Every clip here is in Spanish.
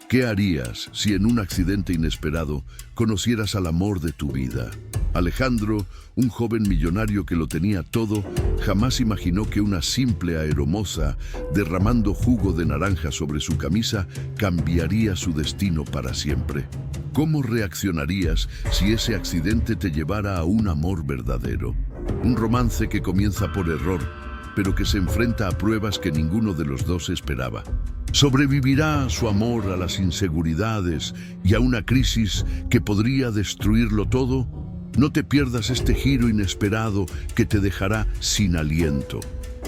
¿Qué harías si en un accidente inesperado conocieras al amor de tu vida? Alejandro, un joven millonario que lo tenía todo, jamás imaginó que una simple aeromoza derramando jugo de naranja sobre su camisa cambiaría su destino para siempre. ¿Cómo reaccionarías si ese accidente te llevara a un amor verdadero? Un romance que comienza por error, pero que se enfrenta a pruebas que ninguno de los dos esperaba. ¿Sobrevivirá su amor a las inseguridades y a una crisis que podría destruirlo todo? No te pierdas este giro inesperado que te dejará sin aliento.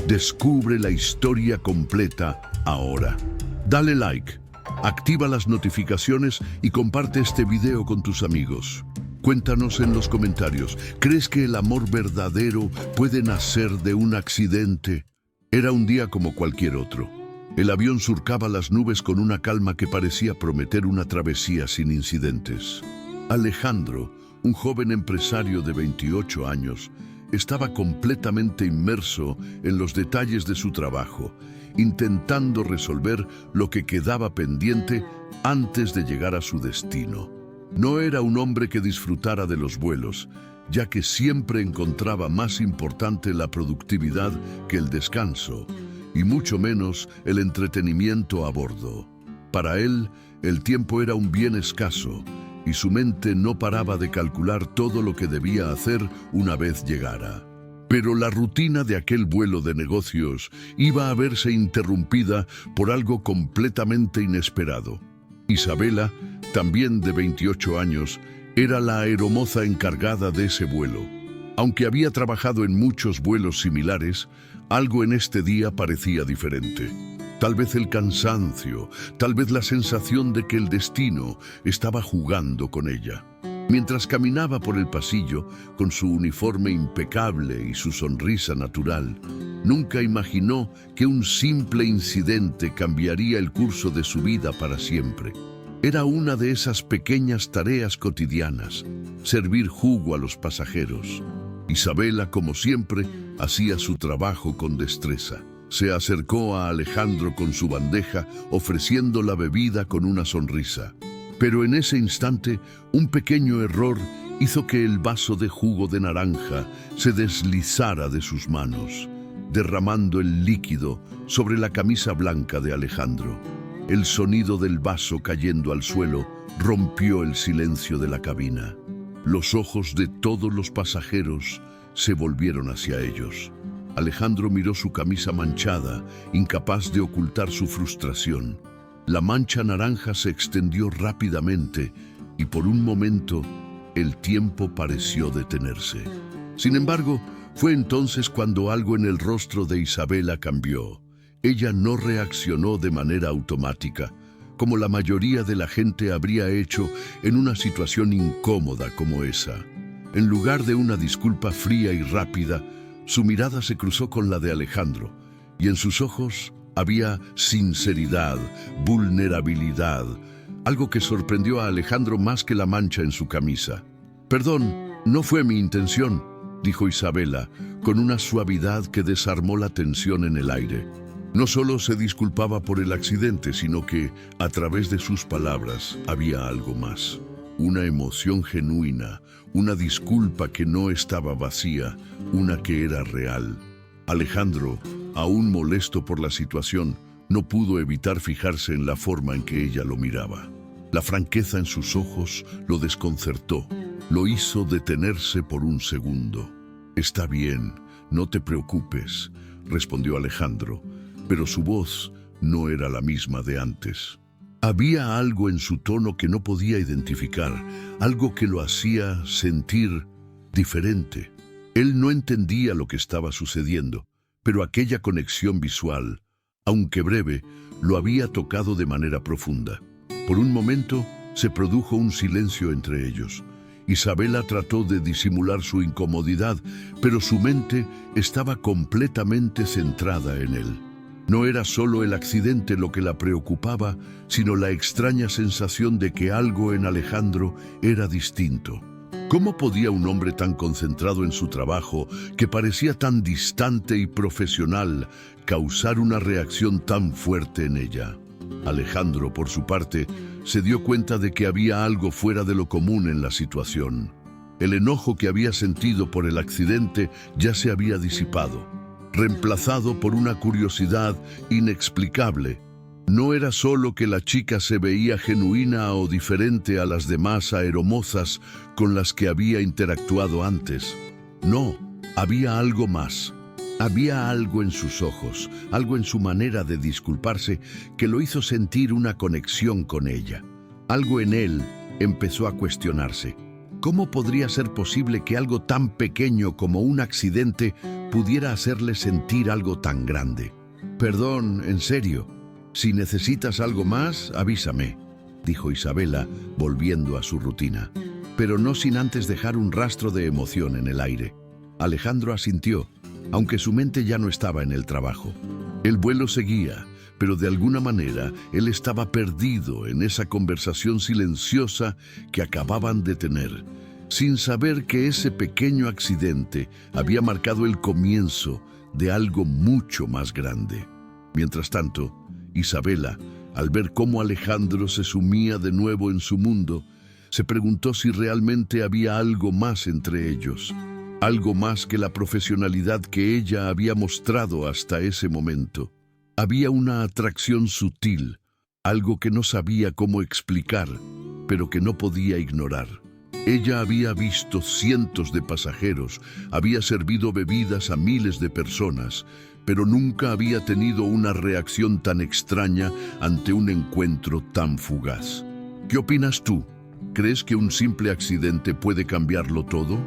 Descubre la historia completa ahora. Dale like, activa las notificaciones y comparte este video con tus amigos. Cuéntanos en los comentarios, ¿crees que el amor verdadero puede nacer de un accidente? Era un día como cualquier otro. El avión surcaba las nubes con una calma que parecía prometer una travesía sin incidentes. Alejandro, un joven empresario de 28 años, estaba completamente inmerso en los detalles de su trabajo, intentando resolver lo que quedaba pendiente antes de llegar a su destino. No era un hombre que disfrutara de los vuelos, ya que siempre encontraba más importante la productividad que el descanso, y mucho menos el entretenimiento a bordo. Para él, el tiempo era un bien escaso, y su mente no paraba de calcular todo lo que debía hacer una vez llegara. Pero la rutina de aquel vuelo de negocios iba a verse interrumpida por algo completamente inesperado. Isabela, también de 28 años, era la aeromoza encargada de ese vuelo. Aunque había trabajado en muchos vuelos similares, algo en este día parecía diferente. Tal vez el cansancio, tal vez la sensación de que el destino estaba jugando con ella. Mientras caminaba por el pasillo, con su uniforme impecable y su sonrisa natural, nunca imaginó que un simple incidente cambiaría el curso de su vida para siempre. Era una de esas pequeñas tareas cotidianas, servir jugo a los pasajeros. Isabela, como siempre, hacía su trabajo con destreza. Se acercó a Alejandro con su bandeja, ofreciendo la bebida con una sonrisa. Pero en ese instante, un pequeño error hizo que el vaso de jugo de naranja se deslizara de sus manos, derramando el líquido sobre la camisa blanca de Alejandro. El sonido del vaso cayendo al suelo rompió el silencio de la cabina. Los ojos de todos los pasajeros se volvieron hacia ellos. Alejandro miró su camisa manchada, incapaz de ocultar su frustración. La mancha naranja se extendió rápidamente y por un momento el tiempo pareció detenerse. Sin embargo, fue entonces cuando algo en el rostro de Isabela cambió. Ella no reaccionó de manera automática, como la mayoría de la gente habría hecho en una situación incómoda como esa. En lugar de una disculpa fría y rápida, su mirada se cruzó con la de Alejandro, y en sus ojos había sinceridad, vulnerabilidad, algo que sorprendió a Alejandro más que la mancha en su camisa. «Perdón, no fue mi intención», dijo Isabela, con una suavidad que desarmó la tensión en el aire. No solo se disculpaba por el accidente, sino que, a través de sus palabras, había algo más. Una emoción genuina, una disculpa que no estaba vacía, una que era real. Alejandro, aún molesto por la situación, no pudo evitar fijarse en la forma en que ella lo miraba. La franqueza en sus ojos lo desconcertó, lo hizo detenerse por un segundo. «Está bien, no te preocupes», respondió Alejandro, pero su voz no era la misma de antes. Había algo en su tono que no podía identificar, algo que lo hacía sentir diferente. Él no entendía lo que estaba sucediendo, pero aquella conexión visual, aunque breve, lo había tocado de manera profunda. Por un momento se produjo un silencio entre ellos. Isabela trató de disimular su incomodidad, pero su mente estaba completamente centrada en él. No era solo el accidente lo que la preocupaba, sino la extraña sensación de que algo en Alejandro era distinto. ¿Cómo podía un hombre tan concentrado en su trabajo, que parecía tan distante y profesional, causar una reacción tan fuerte en ella? Alejandro, por su parte, se dio cuenta de que había algo fuera de lo común en la situación. El enojo que había sentido por el accidente ya se había disipado, reemplazado por una curiosidad inexplicable. No era solo que la chica se veía genuina o diferente a las demás aeromozas con las que había interactuado antes. No, había algo más. Había algo en sus ojos, algo en su manera de disculparse que lo hizo sentir una conexión con ella. Algo en él empezó a cuestionarse. ¿Cómo podría ser posible que algo tan pequeño como un accidente pudiera hacerle sentir algo tan grande? Perdón, en serio. Si necesitas algo más, avísame, dijo Isabela, volviendo a su rutina, pero no sin antes dejar un rastro de emoción en el aire. Alejandro asintió, aunque su mente ya no estaba en el trabajo. El vuelo seguía, pero de alguna manera él estaba perdido en esa conversación silenciosa que acababan de tener, sin saber que ese pequeño accidente había marcado el comienzo de algo mucho más grande. Mientras tanto, Isabela, al ver cómo Alejandro se sumía de nuevo en su mundo, se preguntó si realmente había algo más entre ellos, algo más que la profesionalidad que ella había mostrado hasta ese momento. Había una atracción sutil, algo que no sabía cómo explicar, pero que no podía ignorar. Ella había visto cientos de pasajeros, había servido bebidas a miles de personas, pero nunca había tenido una reacción tan extraña ante un encuentro tan fugaz. ¿Qué opinas tú? ¿Crees que un simple accidente puede cambiarlo todo?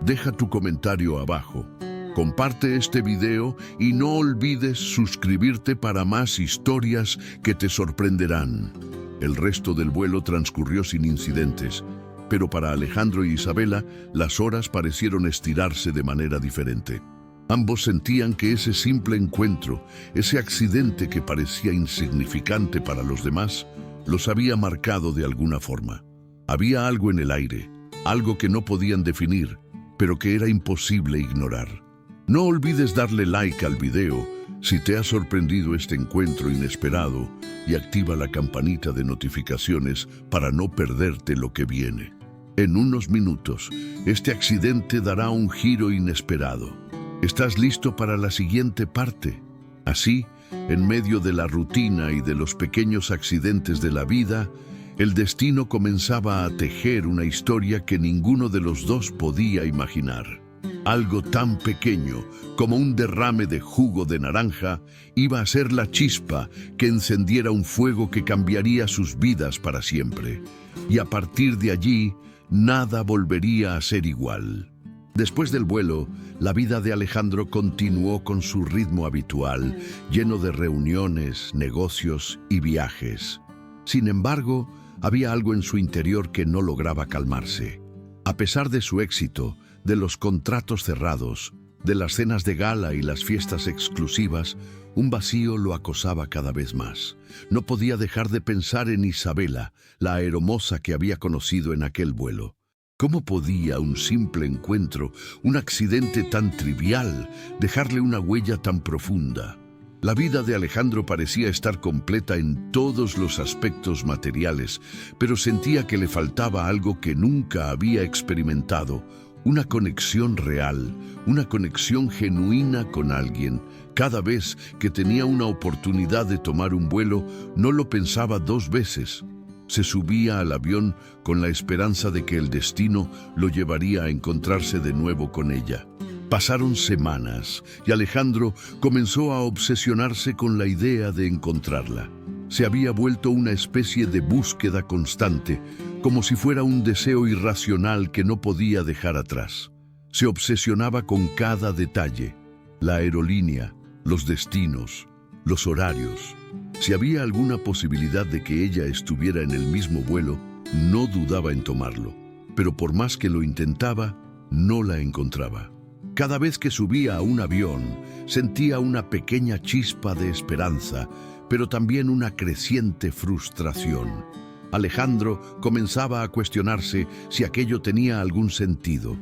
Deja tu comentario abajo. Comparte este video y no olvides suscribirte para más historias que te sorprenderán. El resto del vuelo transcurrió sin incidentes, pero para Alejandro y Isabela las horas parecieron estirarse de manera diferente. Ambos sentían que ese simple encuentro, ese accidente que parecía insignificante para los demás, los había marcado de alguna forma. Había algo en el aire, algo que no podían definir, pero que era imposible ignorar. No olvides darle like al video si te ha sorprendido este encuentro inesperado y activa la campanita de notificaciones para no perderte lo que viene. En unos minutos, este accidente dará un giro inesperado. ¿Estás listo para la siguiente parte? Así, en medio de la rutina y de los pequeños accidentes de la vida, el destino comenzaba a tejer una historia que ninguno de los dos podía imaginar. Algo tan pequeño como un derrame de jugo de naranja iba a ser la chispa que encendiera un fuego que cambiaría sus vidas para siempre. Y a partir de allí, nada volvería a ser igual. Después del vuelo, la vida de Alejandro continuó con su ritmo habitual, lleno de reuniones, negocios y viajes. Sin embargo, había algo en su interior que no lograba calmarse. A pesar de su éxito, de los contratos cerrados, de las cenas de gala y las fiestas exclusivas, un vacío lo acosaba cada vez más. No podía dejar de pensar en Isabela, la aeromoza que había conocido en aquel vuelo. ¿Cómo podía un simple encuentro, un accidente tan trivial, dejarle una huella tan profunda? La vida de Alejandro parecía estar completa en todos los aspectos materiales, pero sentía que le faltaba algo que nunca había experimentado, una conexión real, una conexión genuina con alguien. Cada vez que tenía una oportunidad de tomar un vuelo, no lo pensaba dos veces. Se subía al avión con la esperanza de que el destino lo llevaría a encontrarse de nuevo con ella. Pasaron semanas y Alejandro comenzó a obsesionarse con la idea de encontrarla. Se había vuelto una especie de búsqueda constante, como si fuera un deseo irracional que no podía dejar atrás. Se obsesionaba con cada detalle: la aerolínea, los destinos, los horarios. Si había alguna posibilidad de que ella estuviera en el mismo vuelo, no dudaba en tomarlo. Pero por más que lo intentaba, no la encontraba. Cada vez que subía a un avión, sentía una pequeña chispa de esperanza, pero también una creciente frustración. Alejandro comenzaba a cuestionarse si aquello tenía algún sentido.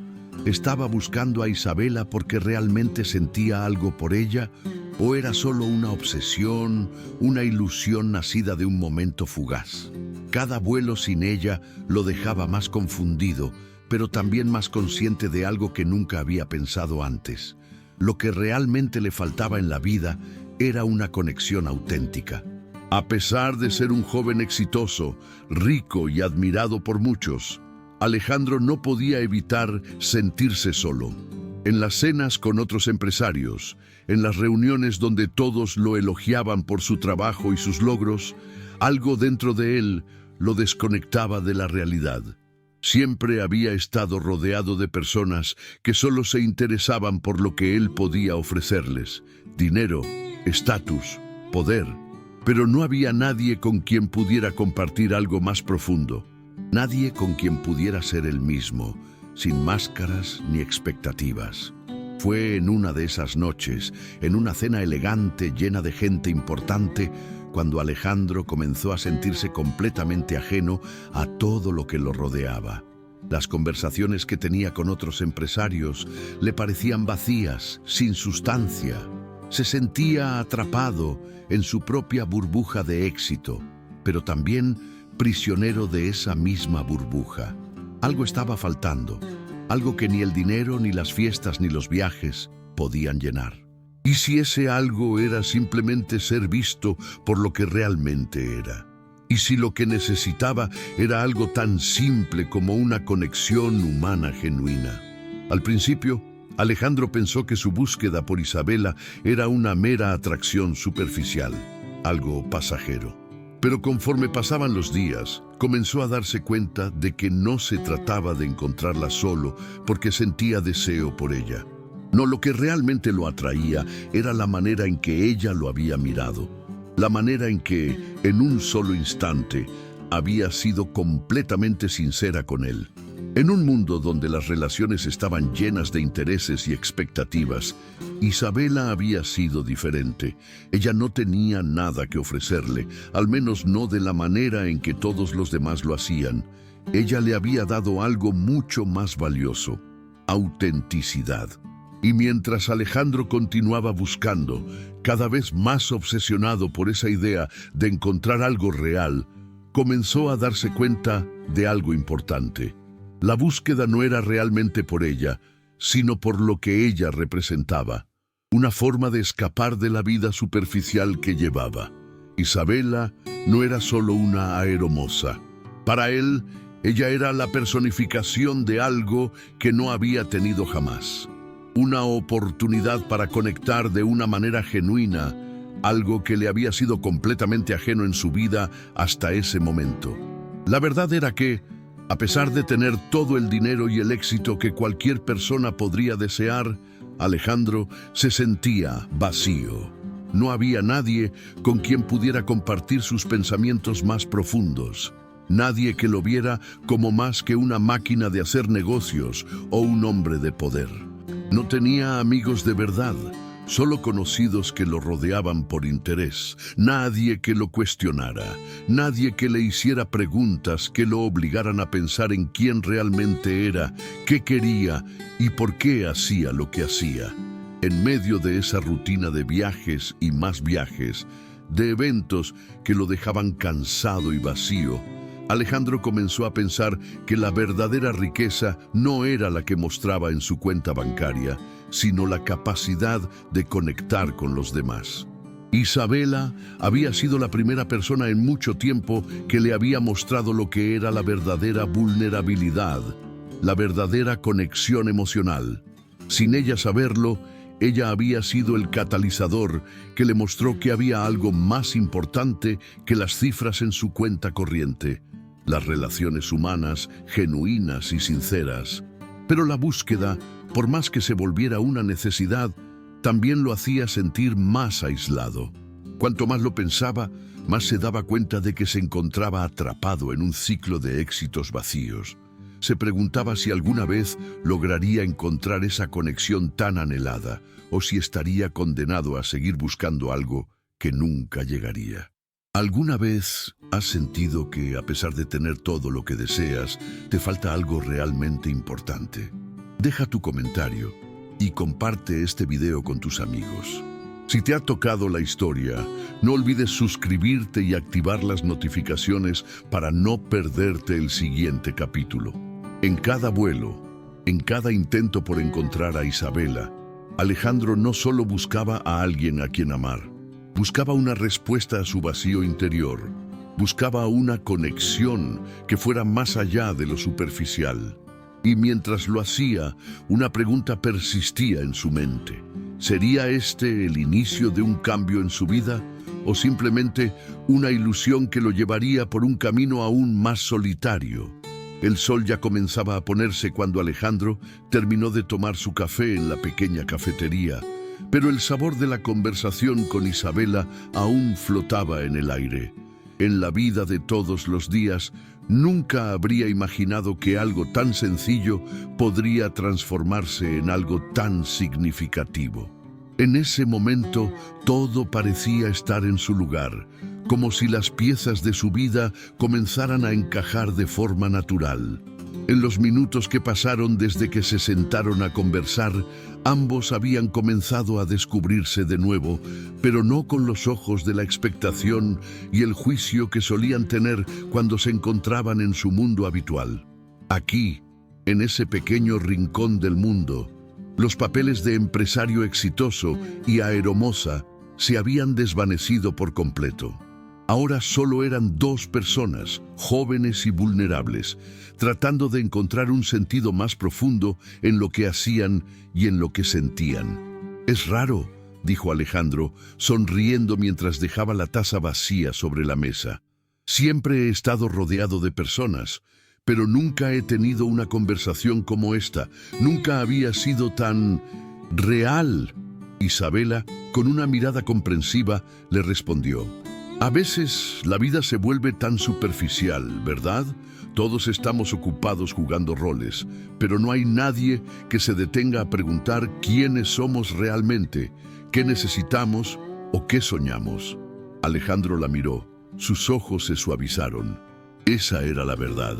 ¿Estaba buscando a Isabela porque realmente sentía algo por ella? ¿O era solo una obsesión, una ilusión nacida de un momento fugaz? Cada vuelo sin ella lo dejaba más confundido, pero también más consciente de algo que nunca había pensado antes. Lo que realmente le faltaba en la vida era una conexión auténtica. A pesar de ser un joven exitoso, rico y admirado por muchos, Alejandro no podía evitar sentirse solo. En las cenas con otros empresarios, en las reuniones donde todos lo elogiaban por su trabajo y sus logros, algo dentro de él lo desconectaba de la realidad. Siempre había estado rodeado de personas que solo se interesaban por lo que él podía ofrecerles: dinero, estatus, poder. Pero no había nadie con quien pudiera compartir algo más profundo. Nadie con quien pudiera ser él mismo, sin máscaras ni expectativas. Fue en una de esas noches, en una cena elegante llena de gente importante, cuando Alejandro comenzó a sentirse completamente ajeno a todo lo que lo rodeaba. Las conversaciones que tenía con otros empresarios le parecían vacías, sin sustancia. Se sentía atrapado en su propia burbuja de éxito, pero también prisionero de esa misma burbuja. Algo estaba faltando, algo que ni el dinero, ni las fiestas, ni los viajes podían llenar. ¿Y si ese algo era simplemente ser visto por lo que realmente era? ¿Y si lo que necesitaba era algo tan simple como una conexión humana genuina? Al principio, Alejandro pensó que su búsqueda por Isabela era una mera atracción superficial, algo pasajero. Pero conforme pasaban los días, comenzó a darse cuenta de que no se trataba de encontrarla solo porque sentía deseo por ella. No, lo que realmente lo atraía era la manera en que ella lo había mirado, la manera en que, en un solo instante, había sido completamente sincera con él. En un mundo donde las relaciones estaban llenas de intereses y expectativas, Isabela había sido diferente. Ella no tenía nada que ofrecerle, al menos no de la manera en que todos los demás lo hacían. Ella le había dado algo mucho más valioso: autenticidad. Y mientras Alejandro continuaba buscando, cada vez más obsesionado por esa idea de encontrar algo real, comenzó a darse cuenta de algo importante. La búsqueda no era realmente por ella, sino por lo que ella representaba, una forma de escapar de la vida superficial que llevaba. Isabela no era solo una aeromoza. Para él, ella era la personificación de algo que no había tenido jamás. Una oportunidad para conectar de una manera genuina, algo que le había sido completamente ajeno en su vida hasta ese momento. La verdad era que, a pesar de tener todo el dinero y el éxito que cualquier persona podría desear, Alejandro se sentía vacío. No había nadie con quien pudiera compartir sus pensamientos más profundos. Nadie que lo viera como más que una máquina de hacer negocios o un hombre de poder. No tenía amigos de verdad, solo conocidos que lo rodeaban por interés. Nadie que lo cuestionara, nadie que le hiciera preguntas que lo obligaran a pensar en quién realmente era, qué quería y por qué hacía lo que hacía. En medio de esa rutina de viajes y más viajes, de eventos que lo dejaban cansado y vacío, Alejandro comenzó a pensar que la verdadera riqueza no era la que mostraba en su cuenta bancaria, sino la capacidad de conectar con los demás. Isabela había sido la primera persona en mucho tiempo que le había mostrado lo que era la verdadera vulnerabilidad, la verdadera conexión emocional. Sin ella saberlo, ella había sido el catalizador que le mostró que había algo más importante que las cifras en su cuenta corriente: las relaciones humanas, genuinas y sinceras. Pero la búsqueda, por más que se volviera una necesidad, también lo hacía sentir más aislado. Cuanto más lo pensaba, más se daba cuenta de que se encontraba atrapado en un ciclo de éxitos vacíos. Se preguntaba si alguna vez lograría encontrar esa conexión tan anhelada, o si estaría condenado a seguir buscando algo que nunca llegaría. ¿Alguna vez has sentido que, a pesar de tener todo lo que deseas, te falta algo realmente importante? Deja tu comentario y comparte este video con tus amigos. Si te ha tocado la historia, no olvides suscribirte y activar las notificaciones para no perderte el siguiente capítulo. En cada vuelo, en cada intento por encontrar a Isabela, Alejandro no solo buscaba a alguien a quien amar, buscaba una respuesta a su vacío interior, buscaba una conexión que fuera más allá de lo superficial. Y mientras lo hacía, una pregunta persistía en su mente. ¿Sería este el inicio de un cambio en su vida o simplemente una ilusión que lo llevaría por un camino aún más solitario? El sol ya comenzaba a ponerse cuando Alejandro terminó de tomar su café en la pequeña cafetería, pero el sabor de la conversación con Isabela aún flotaba en el aire. En la vida de todos los días, nunca habría imaginado que algo tan sencillo podría transformarse en algo tan significativo. En ese momento, todo parecía estar en su lugar, como si las piezas de su vida comenzaran a encajar de forma natural. En los minutos que pasaron desde que se sentaron a conversar, ambos habían comenzado a descubrirse de nuevo, pero no con los ojos de la expectación y el juicio que solían tener cuando se encontraban en su mundo habitual. Aquí, en ese pequeño rincón del mundo, los papeles de empresario exitoso y aeromoza se habían desvanecido por completo. Ahora solo eran dos personas, jóvenes y vulnerables, tratando de encontrar un sentido más profundo en lo que hacían y en lo que sentían. «Es raro», dijo Alejandro, sonriendo mientras dejaba la taza vacía sobre la mesa. «Siempre he estado rodeado de personas, pero nunca he tenido una conversación como esta. Nunca había sido tan real». Isabela, con una mirada comprensiva, le respondió: «A veces la vida se vuelve tan superficial, ¿verdad? Todos estamos ocupados jugando roles, pero no hay nadie que se detenga a preguntar quiénes somos realmente, qué necesitamos o qué soñamos». Alejandro la miró. Sus ojos se suavizaron. Esa era la verdad.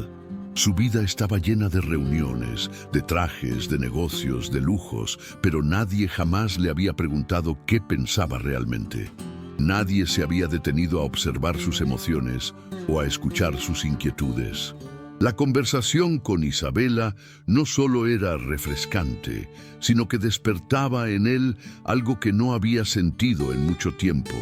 Su vida estaba llena de reuniones, de trajes, de negocios, de lujos, pero nadie jamás le había preguntado qué pensaba realmente. Nadie se había detenido a observar sus emociones o a escuchar sus inquietudes. La conversación con Isabela no solo era refrescante, sino que despertaba en él algo que no había sentido en mucho tiempo: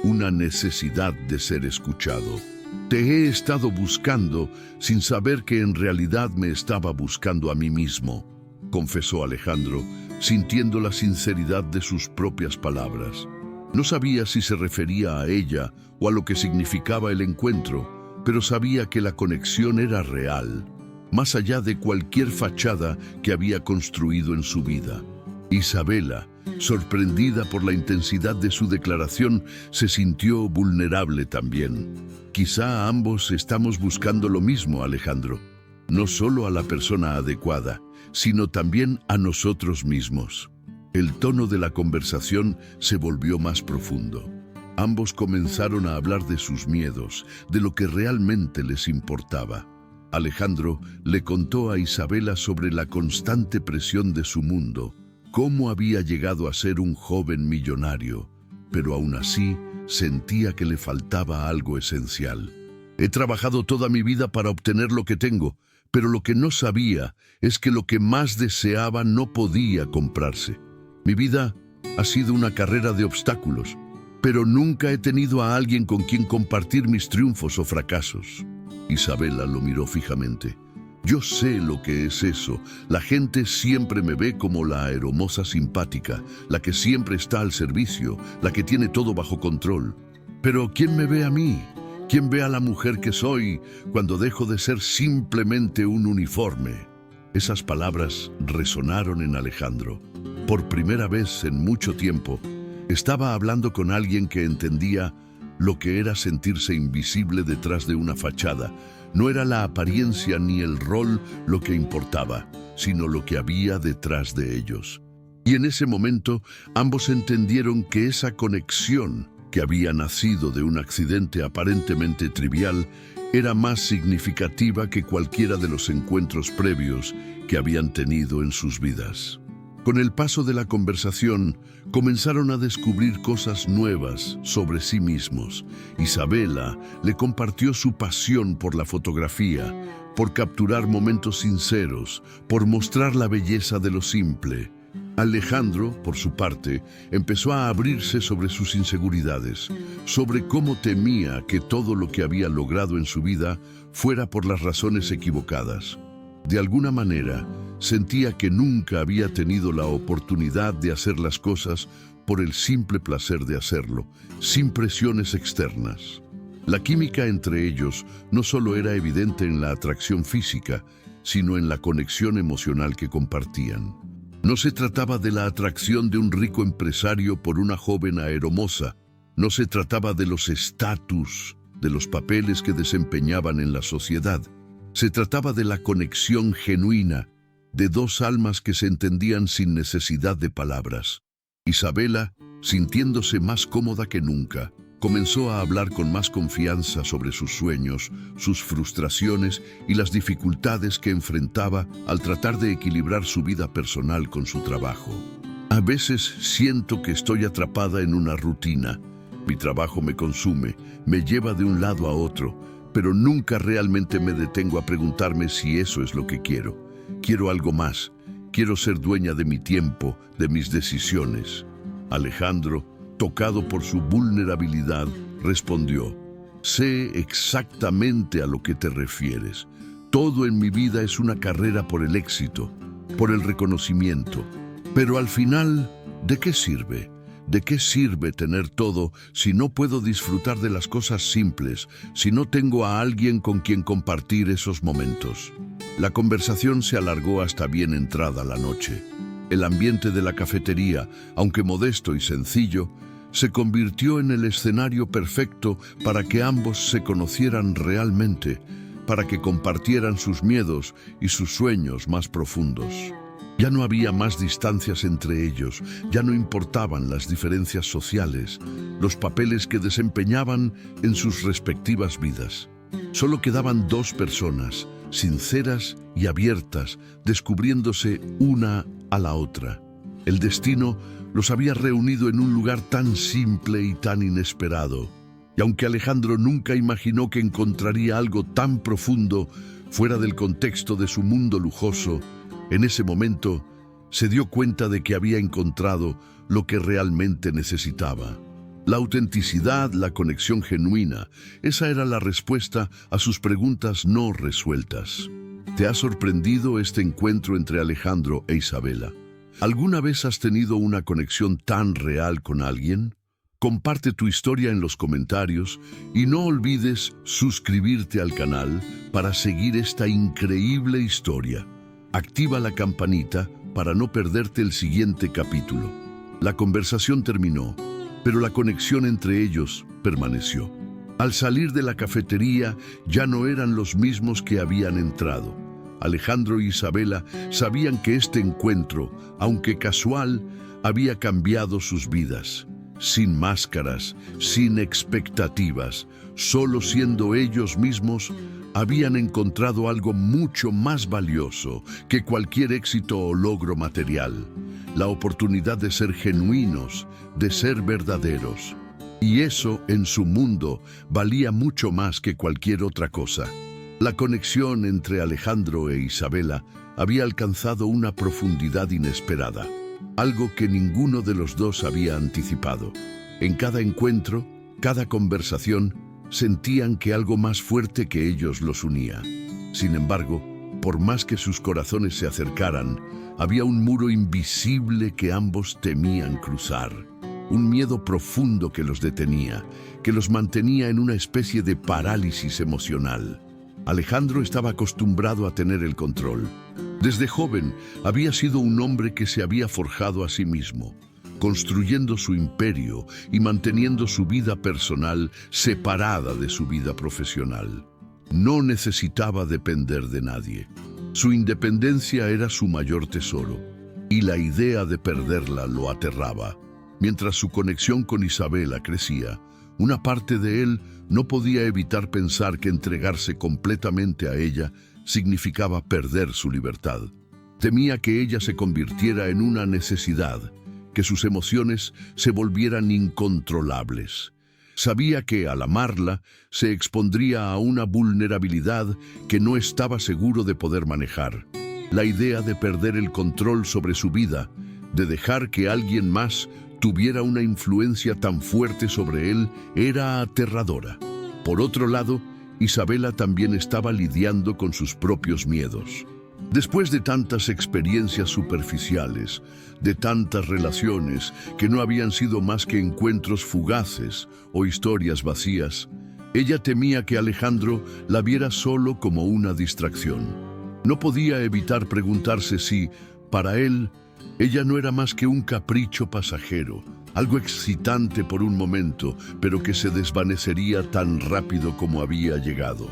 una necesidad de ser escuchado. «Te he estado buscando sin saber que en realidad me estaba buscando a mí mismo», confesó Alejandro, sintiendo la sinceridad de sus propias palabras. No sabía si se refería a ella o a lo que significaba el encuentro, pero sabía que la conexión era real, más allá de cualquier fachada que había construido en su vida. Isabela, sorprendida por la intensidad de su declaración, se sintió vulnerable también. «Quizá ambos estamos buscando lo mismo, Alejandro. No solo a la persona adecuada, sino también a nosotros mismos». El tono de la conversación se volvió más profundo. Ambos comenzaron a hablar de sus miedos, de lo que realmente les importaba. Alejandro le contó a Isabela sobre la constante presión de su mundo, cómo había llegado a ser un joven millonario, pero aún así sentía que le faltaba algo esencial. «He trabajado toda mi vida para obtener lo que tengo, pero lo que no sabía es que lo que más deseaba no podía comprarse. Mi vida ha sido una carrera de obstáculos, pero nunca he tenido a alguien con quien compartir mis triunfos o fracasos». Isabela lo miró fijamente. «Yo sé lo que es eso. La gente siempre me ve como la aeromoza simpática, la que siempre está al servicio, la que tiene todo bajo control. Pero ¿quién me ve a mí? ¿Quién ve a la mujer que soy cuando dejo de ser simplemente un uniforme?» Esas palabras resonaron en Alejandro. Por primera vez en mucho tiempo, estaba hablando con alguien que entendía lo que era sentirse invisible detrás de una fachada. No era la apariencia ni el rol lo que importaba, sino lo que había detrás de ellos. Y en ese momento, ambos entendieron que esa conexión, que había nacido de un accidente aparentemente trivial, era más significativa que cualquiera de los encuentros previos que habían tenido en sus vidas. Con el paso de la conversación, comenzaron a descubrir cosas nuevas sobre sí mismos. Isabela le compartió su pasión por la fotografía, por capturar momentos sinceros, por mostrar la belleza de lo simple. Alejandro, por su parte, empezó a abrirse sobre sus inseguridades, sobre cómo temía que todo lo que había logrado en su vida fuera por las razones equivocadas. De alguna manera, sentía que nunca había tenido la oportunidad de hacer las cosas por el simple placer de hacerlo, sin presiones externas. La química entre ellos no solo era evidente en la atracción física, sino en la conexión emocional que compartían. No se trataba de la atracción de un rico empresario por una joven aeromoza, no se trataba de los estatus, de los papeles que desempeñaban en la sociedad. Se trataba de la conexión genuina, de dos almas que se entendían sin necesidad de palabras. Isabela, sintiéndose más cómoda que nunca, comenzó a hablar con más confianza sobre sus sueños, sus frustraciones y las dificultades que enfrentaba al tratar de equilibrar su vida personal con su trabajo. A veces siento que estoy atrapada en una rutina. Mi trabajo me consume, me lleva de un lado a otro, pero nunca realmente me detengo a preguntarme si eso es lo que quiero. Quiero algo más. Quiero ser dueña de mi tiempo, de mis decisiones. Alejandro, tocado por su vulnerabilidad, respondió: sé exactamente a lo que te refieres. Todo en mi vida es una carrera por el éxito, por el reconocimiento. Pero al final, ¿de qué sirve? ¿De qué sirve tener todo si no puedo disfrutar de las cosas simples, si no tengo a alguien con quien compartir esos momentos? La conversación se alargó hasta bien entrada la noche. El ambiente de la cafetería, aunque modesto y sencillo, se convirtió en el escenario perfecto para que ambos se conocieran realmente, para que compartieran sus miedos y sus sueños más profundos. Ya no había más distancias entre ellos, ya no importaban las diferencias sociales, los papeles que desempeñaban en sus respectivas vidas. Solo quedaban dos personas, sinceras y abiertas, descubriéndose una a la otra. El destino los había reunido en un lugar tan simple y tan inesperado. Y aunque Alejandro nunca imaginó que encontraría algo tan profundo fuera del contexto de su mundo lujoso, en ese momento se dio cuenta de que había encontrado lo que realmente necesitaba. La autenticidad, la conexión genuina, esa era la respuesta a sus preguntas no resueltas. ¿Te ha sorprendido este encuentro entre Alejandro e Isabela? ¿Alguna vez has tenido una conexión tan real con alguien? Comparte tu historia en los comentarios y no olvides suscribirte al canal para seguir esta increíble historia. Activa la campanita para no perderte el siguiente capítulo. La conversación terminó, pero la conexión entre ellos permaneció. Al salir de la cafetería ya no eran los mismos que habían entrado. Alejandro y Isabela sabían que este encuentro, aunque casual, había cambiado sus vidas. Sin máscaras, sin expectativas, solo siendo ellos mismos, habían encontrado algo mucho más valioso que cualquier éxito o logro material: la oportunidad de ser genuinos, de ser verdaderos. Y eso, en su mundo, valía mucho más que cualquier otra cosa. La conexión entre Alejandro e Isabela había alcanzado una profundidad inesperada, algo que ninguno de los dos había anticipado. En cada encuentro, cada conversación, sentían que algo más fuerte que ellos los unía. Sin embargo, por más que sus corazones se acercaran, había un muro invisible que ambos temían cruzar. Un miedo profundo que los detenía, que los mantenía en una especie de parálisis emocional. Alejandro estaba acostumbrado a tener el control. Desde joven había sido un hombre que se había forjado a sí mismo, construyendo su imperio y manteniendo su vida personal separada de su vida profesional. No necesitaba depender de nadie. Su independencia era su mayor tesoro, y la idea de perderla lo aterraba. Mientras su conexión con Isabela crecía, una parte de él no podía evitar pensar que entregarse completamente a ella significaba perder su libertad. Temía que ella se convirtiera en una necesidad, que sus emociones se volvieran incontrolables. Sabía que, al amarla, se expondría a una vulnerabilidad que no estaba seguro de poder manejar. La idea de perder el control sobre su vida, de dejar que alguien más tuviera una influencia tan fuerte sobre él, era aterradora. Por otro lado, Isabela también estaba lidiando con sus propios miedos. Después de tantas experiencias superficiales, de tantas relaciones que no habían sido más que encuentros fugaces o historias vacías, ella temía que Alejandro la viera solo como una distracción. No podía evitar preguntarse si, para él, ella no era más que un capricho pasajero, algo excitante por un momento, pero que se desvanecería tan rápido como había llegado.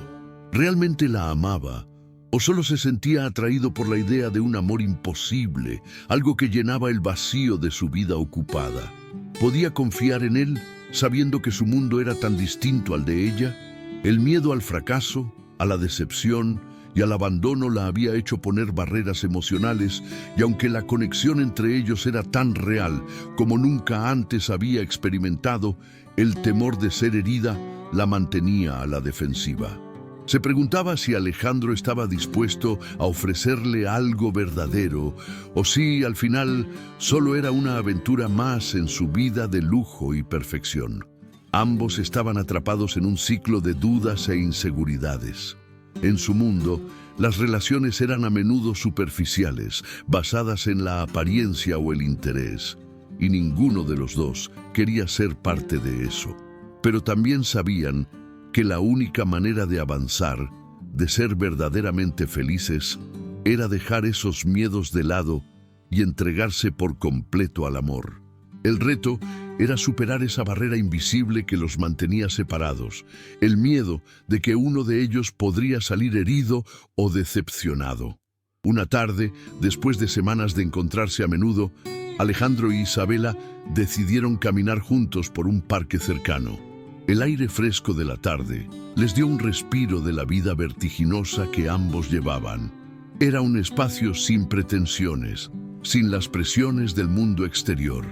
¿Realmente la amaba? ¿O solo se sentía atraído por la idea de un amor imposible, algo que llenaba el vacío de su vida ocupada? ¿Podía confiar en él, sabiendo que su mundo era tan distinto al de ella? El miedo al fracaso, a la decepción y al abandono la había hecho poner barreras emocionales, y aunque la conexión entre ellos era tan real como nunca antes había experimentado, el temor de ser herida la mantenía a la defensiva. Se preguntaba si Alejandro estaba dispuesto a ofrecerle algo verdadero o si, al final, solo era una aventura más en su vida de lujo y perfección. Ambos estaban atrapados en un ciclo de dudas e inseguridades. En su mundo, las relaciones eran a menudo superficiales, basadas en la apariencia o el interés, y ninguno de los dos quería ser parte de eso. Pero también sabían que la única manera de avanzar, de ser verdaderamente felices, era dejar esos miedos de lado y entregarse por completo al amor. El reto era superar esa barrera invisible que los mantenía separados, el miedo de que uno de ellos podría salir herido o decepcionado. Una tarde, después de semanas de encontrarse a menudo, Alejandro y Isabela decidieron caminar juntos por un parque cercano. El aire fresco de la tarde les dio un respiro de la vida vertiginosa que ambos llevaban. Era un espacio sin pretensiones, sin las presiones del mundo exterior.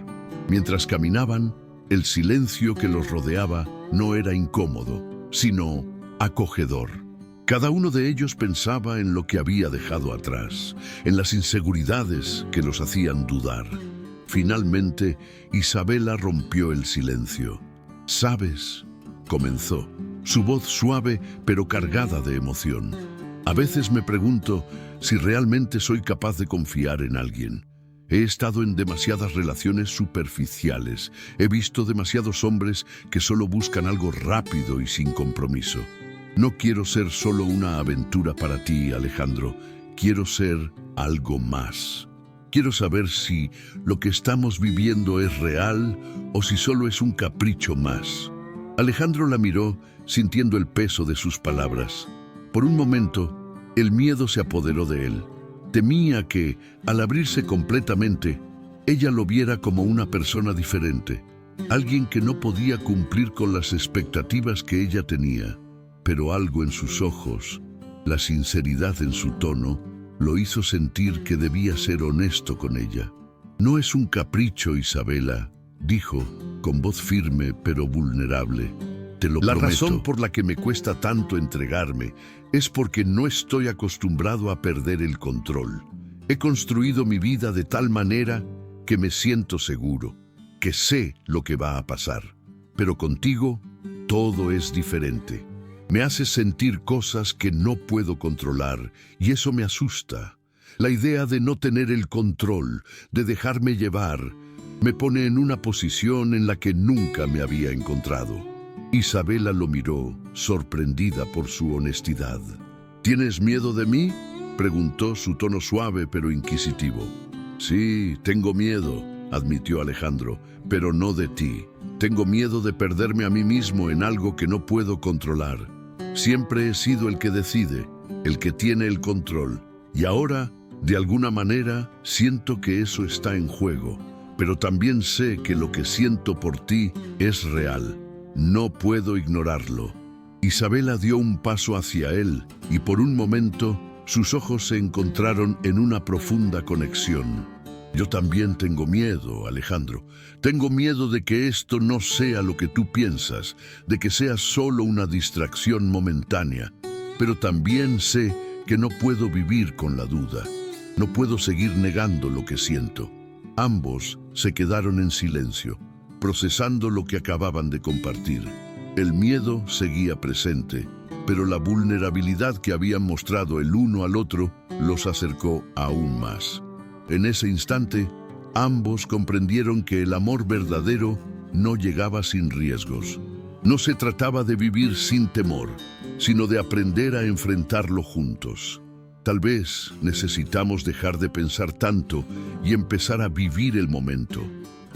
Mientras caminaban, el silencio que los rodeaba no era incómodo, sino acogedor. Cada uno de ellos pensaba en lo que había dejado atrás, en las inseguridades que los hacían dudar. Finalmente, Isabela rompió el silencio. «¿Sabes?», comenzó, su voz suave pero cargada de emoción. «A veces me pregunto si realmente soy capaz de confiar en alguien. He estado en demasiadas relaciones superficiales. He visto demasiados hombres que solo buscan algo rápido y sin compromiso. No quiero ser solo una aventura para ti, Alejandro. Quiero ser algo más. Quiero saber si lo que estamos viviendo es real o si solo es un capricho más». Alejandro la miró, sintiendo el peso de sus palabras. Por un momento, el miedo se apoderó de él. Temía que, al abrirse completamente, ella lo viera como una persona diferente, alguien que no podía cumplir con las expectativas que ella tenía. Pero algo en sus ojos, la sinceridad en su tono, lo hizo sentir que debía ser honesto con ella. «No es un capricho, Isabela», dijo, con voz firme pero vulnerable. «Te lo prometo. La razón por la que me cuesta tanto entregarme es porque no estoy acostumbrado a perder el control. He construido mi vida de tal manera que me siento seguro, que sé lo que va a pasar. Pero contigo, todo es diferente. Me haces sentir cosas que no puedo controlar y eso me asusta. La idea de no tener el control, de dejarme llevar, me pone en una posición en la que nunca me había encontrado». Isabela lo miró, sorprendida por su honestidad. «¿Tienes miedo de mí?», preguntó, su tono suave pero inquisitivo. «Sí, tengo miedo», admitió Alejandro, «pero no de ti. Tengo miedo de perderme a mí mismo en algo que no puedo controlar. Siempre he sido el que decide, el que tiene el control, y ahora, de alguna manera, siento que eso está en juego. Pero también sé que lo que siento por ti es real. No puedo ignorarlo». Isabela dio un paso hacia él y por un momento Sus ojos se encontraron en una profunda conexión. Yo también tengo miedo, Alejandro. Tengo miedo de que esto no sea lo que tú piensas, de que sea solo una distracción momentánea. Pero también sé que no puedo vivir con la duda. No puedo seguir negando lo que siento. Ambos se quedaron en silencio, procesando lo que acababan de compartir. El miedo seguía presente, pero la vulnerabilidad que habían mostrado el uno al otro los acercó aún más. En ese instante, ambos comprendieron que el amor verdadero no llegaba sin riesgos. No se trataba de vivir sin temor, sino de aprender a enfrentarlo juntos. Tal vez necesitamos dejar de pensar tanto y empezar a vivir el momento,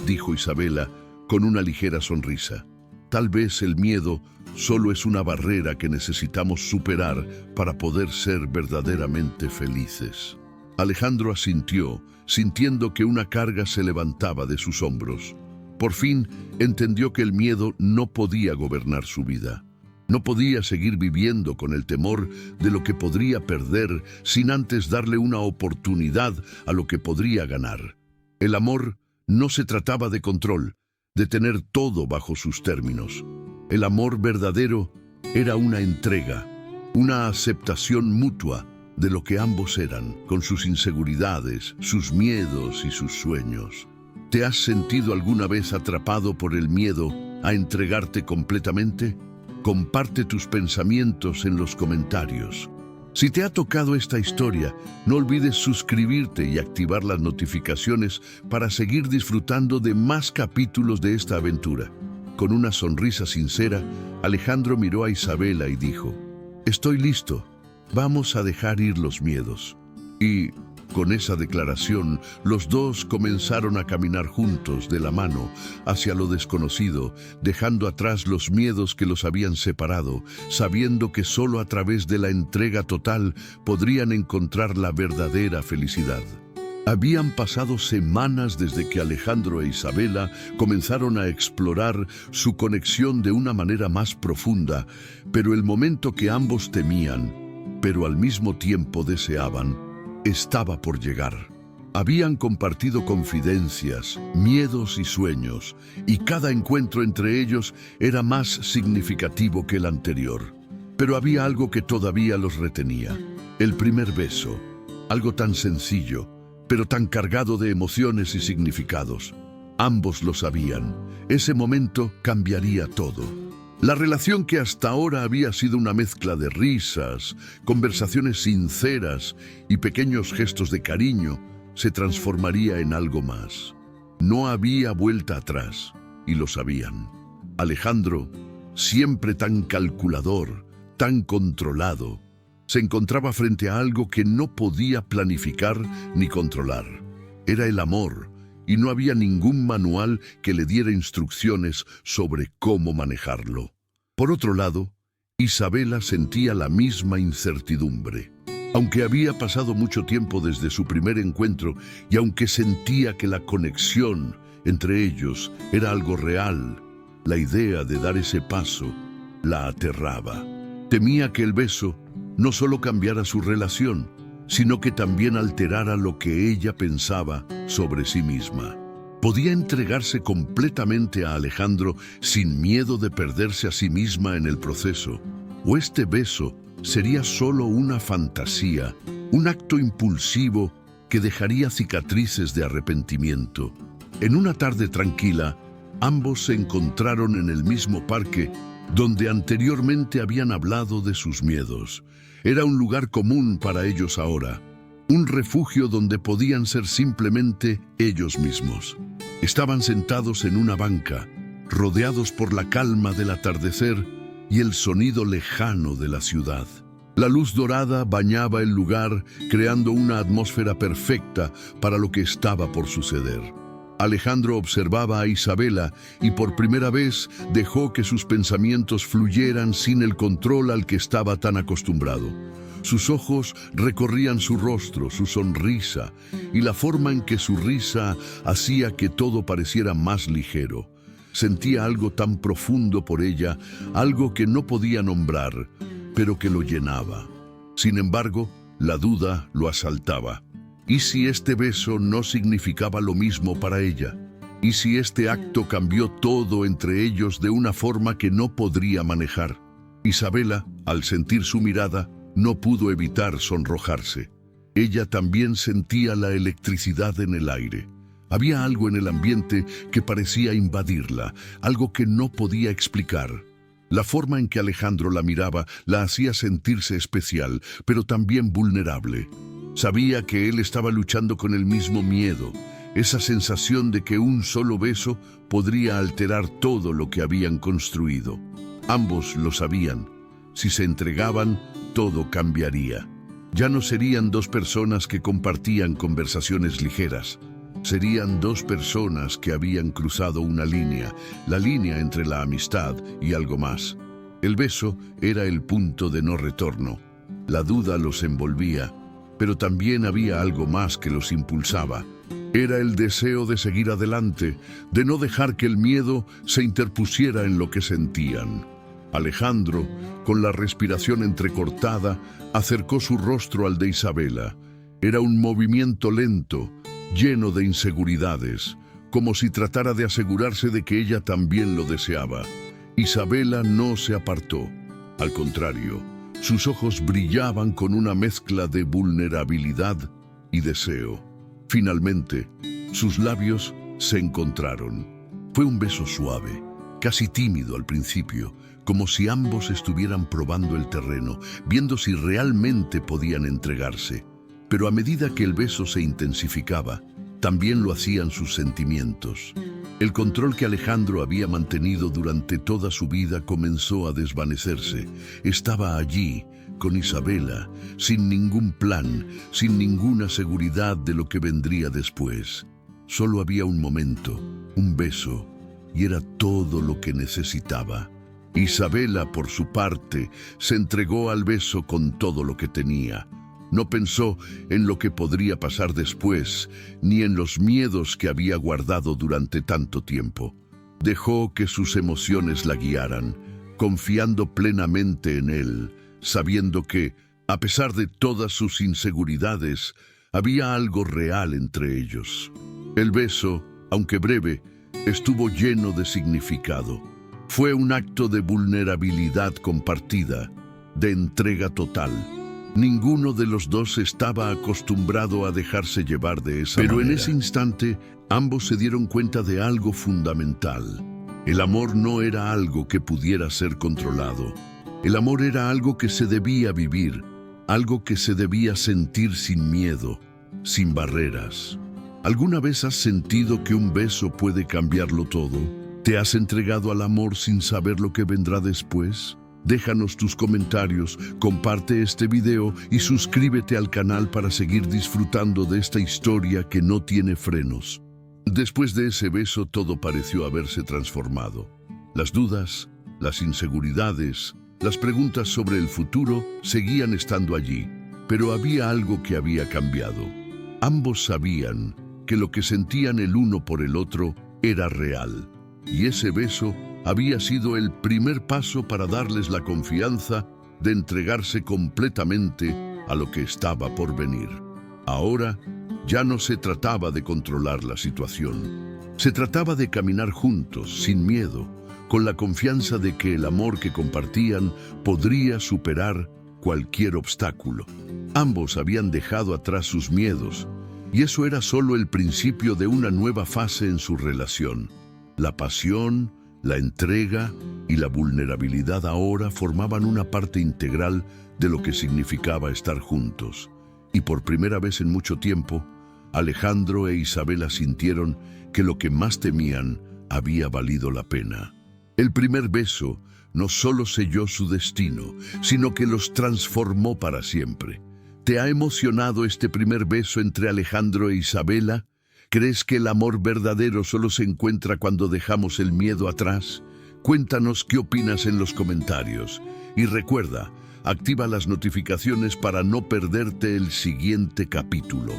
dijo Isabela con una ligera sonrisa. Tal vez el miedo solo es una barrera que necesitamos superar para poder ser verdaderamente felices. Alejandro asintió, sintiendo que una carga se levantaba de sus hombros. Por fin entendió que el miedo no podía gobernar su vida. No podía seguir viviendo con el temor de lo que podría perder sin antes darle una oportunidad a lo que podría ganar. El amor no se trataba de control, de tener todo bajo sus términos. El amor verdadero era una entrega, una aceptación mutua de lo que ambos eran, con sus inseguridades, sus miedos y sus sueños. ¿Te has sentido alguna vez atrapado por el miedo a entregarte completamente? Comparte tus pensamientos en los comentarios. Si te ha tocado esta historia, no olvides suscribirte y activar las notificaciones para seguir disfrutando de más capítulos de esta aventura. Con una sonrisa sincera, Alejandro miró a Isabela y dijo: «Estoy listo. Vamos a dejar ir los miedos». Y con esa declaración, los dos comenzaron a caminar juntos de la mano hacia lo desconocido, dejando atrás los miedos que los habían separado, sabiendo que solo a través de la entrega total podrían encontrar la verdadera felicidad. Habían pasado semanas desde que Alejandro e Isabela comenzaron a explorar su conexión de una manera más profunda, pero el momento que ambos temían, pero al mismo tiempo deseaban, estaba por llegar. Habían compartido confidencias, miedos y sueños, y cada encuentro entre ellos era más significativo que el anterior. Pero había algo que todavía los retenía: el primer beso, algo tan sencillo, pero tan cargado de emociones y significados. Ambos lo sabían. Ese momento cambiaría todo. La relación que hasta ahora había sido una mezcla de risas, conversaciones sinceras y pequeños gestos de cariño se transformaría en algo más. No había vuelta atrás, y lo sabían. Alejandro, siempre tan calculador, tan controlado, se encontraba frente a algo que no podía planificar ni controlar. Era el amor, y no había ningún manual que le diera instrucciones sobre cómo manejarlo. Por otro lado, Isabela sentía la misma incertidumbre. Aunque había pasado mucho tiempo desde su primer encuentro y aunque sentía que la conexión entre ellos era algo real, la idea de dar ese paso la aterraba. Temía que el beso no solo cambiara su relación, sino que también alterara lo que ella pensaba sobre sí misma. Podía entregarse completamente a Alejandro sin miedo de perderse a sí misma en el proceso, o este beso sería solo una fantasía, un acto impulsivo que dejaría cicatrices de arrepentimiento. En una tarde tranquila, ambos se encontraron en el mismo parque donde anteriormente habían hablado de sus miedos. Era un lugar común para ellos ahora, un refugio donde podían ser simplemente ellos mismos. Estaban sentados en una banca, rodeados por la calma del atardecer y el sonido lejano de la ciudad. La luz dorada bañaba el lugar, creando una atmósfera perfecta para lo que estaba por suceder. Alejandro observaba a Isabela y por primera vez dejó que sus pensamientos fluyeran sin el control al que estaba tan acostumbrado. Sus ojos recorrían su rostro, su sonrisa, y la forma en que su risa hacía que todo pareciera más ligero. Sentía algo tan profundo por ella, algo que no podía nombrar, pero que lo llenaba. Sin embargo, la duda lo asaltaba. ¿Y si este beso no significaba lo mismo para ella? ¿Y si este acto cambió todo entre ellos de una forma que no podría manejar? Isabela, al sentir su mirada, no pudo evitar sonrojarse. Ella también sentía la electricidad en el aire. Había algo en el ambiente que parecía invadirla, algo que no podía explicar. La forma en que Alejandro la miraba la hacía sentirse especial, pero también vulnerable. Sabía que él estaba luchando con el mismo miedo, esa sensación de que un solo beso podría alterar todo lo que habían construido. Ambos lo sabían. Si se entregaban, todo cambiaría. Ya no serían dos personas que compartían conversaciones ligeras. Serían dos personas que habían cruzado una línea, la línea entre la amistad y algo más. El beso era el punto de no retorno. La duda los envolvía, pero también había algo más que los impulsaba. Era el deseo de seguir adelante, de no dejar que el miedo se interpusiera en lo que sentían. Alejandro, con la respiración entrecortada, acercó su rostro al de Isabela. Era un movimiento lento, lleno de inseguridades, como si tratara de asegurarse de que ella también lo deseaba. Isabela no se apartó. Al contrario, sus ojos brillaban con una mezcla de vulnerabilidad y deseo. Finalmente, sus labios se encontraron. Fue un beso suave, casi tímido al principio, como si ambos estuvieran probando el terreno, viendo si realmente podían entregarse. Pero a medida que el beso se intensificaba, también lo hacían sus sentimientos. El control que Alejandro había mantenido durante toda su vida comenzó a desvanecerse. Estaba allí, con Isabela, sin ningún plan, sin ninguna seguridad de lo que vendría después. Solo había un momento, un beso, y era todo lo que necesitaba. Isabela, por su parte, se entregó al beso con todo lo que tenía. No pensó en lo que podría pasar después, ni en los miedos que había guardado durante tanto tiempo. Dejó que sus emociones la guiaran, confiando plenamente en él, sabiendo que, a pesar de todas sus inseguridades, había algo real entre ellos. El beso, aunque breve, estuvo lleno de significado. Fue un acto de vulnerabilidad compartida, de entrega total. Ninguno de los dos estaba acostumbrado a dejarse llevar de esa manera. Pero en ese instante, ambos se dieron cuenta de algo fundamental. El amor no era algo que pudiera ser controlado. El amor era algo que se debía vivir, algo que se debía sentir sin miedo, sin barreras. ¿Alguna vez has sentido que un beso puede cambiarlo todo? ¿Te has entregado al amor sin saber lo que vendrá después? Déjanos tus comentarios, comparte este video y suscríbete al canal para seguir disfrutando de esta historia que no tiene frenos. Después de ese beso todo pareció haberse transformado. Las dudas, las inseguridades, las preguntas sobre el futuro seguían estando allí, pero había algo que había cambiado. Ambos sabían que lo que sentían el uno por el otro era real, y ese beso había sido el primer paso para darles la confianza de entregarse completamente a lo que estaba por venir. Ahora ya no se trataba de controlar la situación. Se trataba de caminar juntos, sin miedo, con la confianza de que el amor que compartían podría superar cualquier obstáculo. Ambos habían dejado atrás sus miedos, y eso era solo el principio de una nueva fase en su relación. La pasión, la entrega y la vulnerabilidad ahora formaban una parte integral de lo que significaba estar juntos. Y por primera vez en mucho tiempo, Alejandro e Isabela sintieron que lo que más temían había valido la pena. El primer beso no solo selló su destino, sino que los transformó para siempre. ¿Te ha emocionado este primer beso entre Alejandro e Isabela? ¿Crees que el amor verdadero solo se encuentra cuando dejamos el miedo atrás? Cuéntanos qué opinas en los comentarios. Y recuerda, activa las notificaciones para no perderte el siguiente capítulo.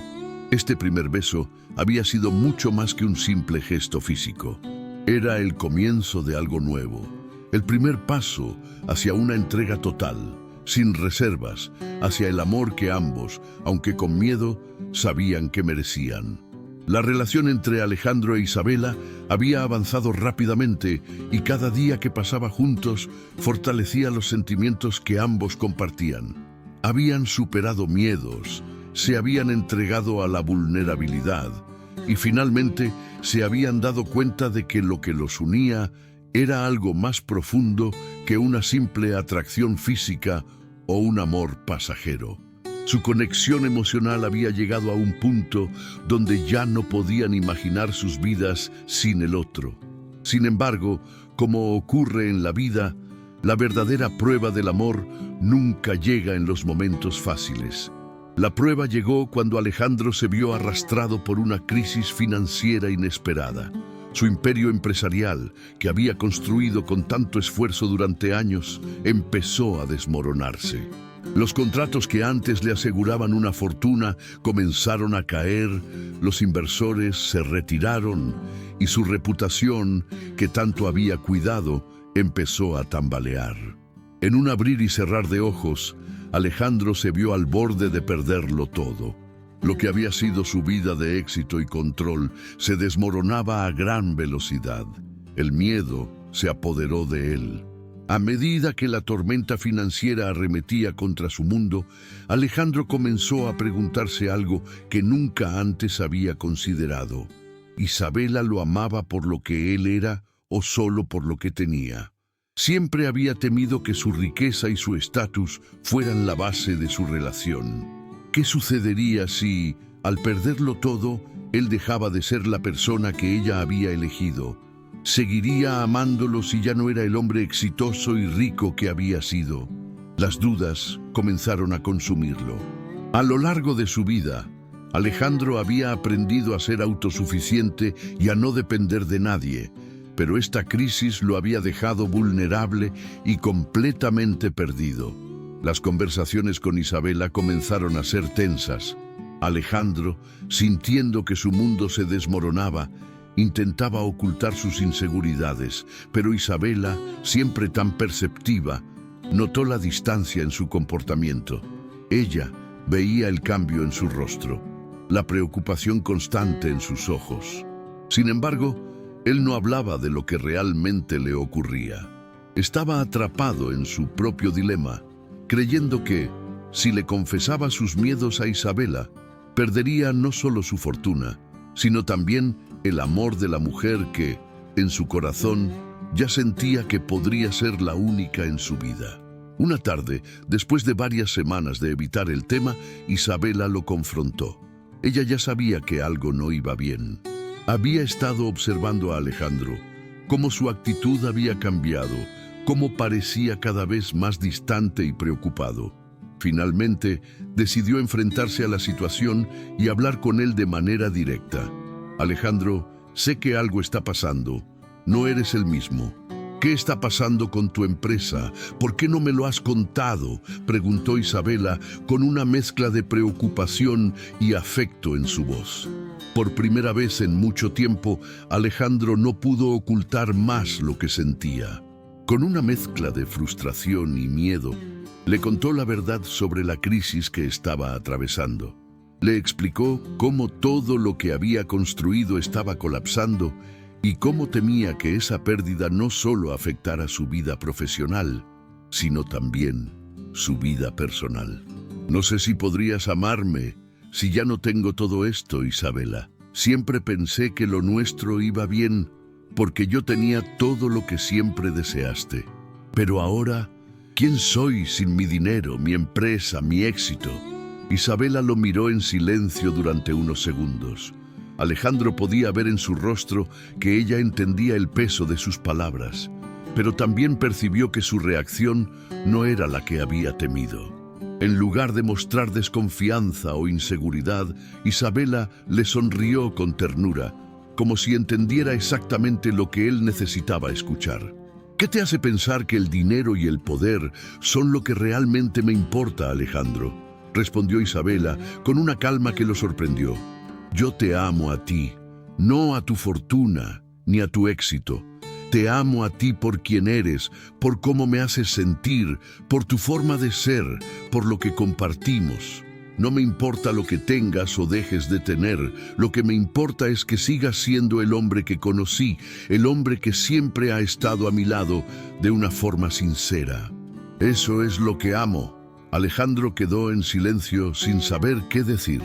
Este primer beso había sido mucho más que un simple gesto físico. Era el comienzo de algo nuevo, el primer paso hacia una entrega total, sin reservas, hacia el amor que ambos, aunque con miedo, sabían que merecían. La relación entre Alejandro e Isabela había avanzado rápidamente y cada día que pasaba juntos fortalecía los sentimientos que ambos compartían. Habían superado miedos, se habían entregado a la vulnerabilidad y finalmente se habían dado cuenta de que lo que los unía era algo más profundo que una simple atracción física o un amor pasajero. Su conexión emocional había llegado a un punto donde ya no podían imaginar sus vidas sin el otro. Sin embargo, como ocurre en la vida, la verdadera prueba del amor nunca llega en los momentos fáciles. La prueba llegó cuando Alejandro se vio arrastrado por una crisis financiera inesperada. Su imperio empresarial, que había construido con tanto esfuerzo durante años, empezó a desmoronarse. Los contratos que antes le aseguraban una fortuna comenzaron a caer, los inversores se retiraron y su reputación, que tanto había cuidado, empezó a tambalear. En un abrir y cerrar de ojos, Alejandro se vio al borde de perderlo todo. Lo que había sido su vida de éxito y control se desmoronaba a gran velocidad. El miedo se apoderó de él. A medida que la tormenta financiera arremetía contra su mundo, Alejandro comenzó a preguntarse algo que nunca antes había considerado. ¿Isabela lo amaba por lo que él era o solo por lo que tenía? Siempre había temido que su riqueza y su estatus fueran la base de su relación. ¿Qué sucedería si, al perderlo todo, él dejaba de ser la persona que ella había elegido? ¿Seguiría amándolo si ya no era el hombre exitoso y rico que había sido? Las dudas comenzaron a consumirlo. A lo largo de su vida, Alejandro había aprendido a ser autosuficiente y a no depender de nadie, pero esta crisis lo había dejado vulnerable y completamente perdido. Las conversaciones con Isabela comenzaron a ser tensas. Alejandro, sintiendo que su mundo se desmoronaba, intentaba ocultar sus inseguridades, pero Isabela, siempre tan perceptiva, notó la distancia en su comportamiento. Ella veía el cambio en su rostro, la preocupación constante en sus ojos. Sin embargo, él no hablaba de lo que realmente le ocurría. Estaba atrapado en su propio dilema, creyendo que, si le confesaba sus miedos a Isabela, perdería no solo su fortuna, sino también el amor de la mujer que, en su corazón, ya sentía que podría ser la única en su vida. Una tarde, después de varias semanas de evitar el tema, Isabela lo confrontó. Ella ya sabía que algo no iba bien. Había estado observando a Alejandro, cómo su actitud había cambiado, cómo parecía cada vez más distante y preocupado. Finalmente, decidió enfrentarse a la situación y hablar con él de manera directa. Alejandro, sé que algo está pasando. No eres el mismo. ¿Qué está pasando con tu empresa? ¿Por qué no me lo has contado?, preguntó Isabela con una mezcla de preocupación y afecto en su voz. Por primera vez en mucho tiempo, Alejandro no pudo ocultar más lo que sentía. Con una mezcla de frustración y miedo, le contó la verdad sobre la crisis que estaba atravesando. Le explicó cómo todo lo que había construido estaba colapsando y cómo temía que esa pérdida no solo afectara su vida profesional, sino también su vida personal. No sé si podrías amarme si ya no tengo todo esto, Isabela. Siempre pensé que lo nuestro iba bien porque yo tenía todo lo que siempre deseaste. Pero ahora, ¿quién soy sin mi dinero, mi empresa, mi éxito? Isabela lo miró en silencio durante unos segundos. Alejandro podía ver en su rostro que ella entendía el peso de sus palabras, pero también percibió que su reacción no era la que había temido. En lugar de mostrar desconfianza o inseguridad, Isabela le sonrió con ternura, como si entendiera exactamente lo que él necesitaba escuchar. ¿Qué te hace pensar que el dinero y el poder son lo que realmente me importa, Alejandro?, respondió Isabela con una calma que lo sorprendió. Yo te amo a ti, no a tu fortuna ni a tu éxito. Te amo a ti por quien eres, por cómo me haces sentir, por tu forma de ser, por lo que compartimos. No me importa lo que tengas o dejes de tener, lo que me importa es que sigas siendo el hombre que conocí, el hombre que siempre ha estado a mi lado de una forma sincera. Eso es lo que amo. Alejandro quedó en silencio sin saber qué decir.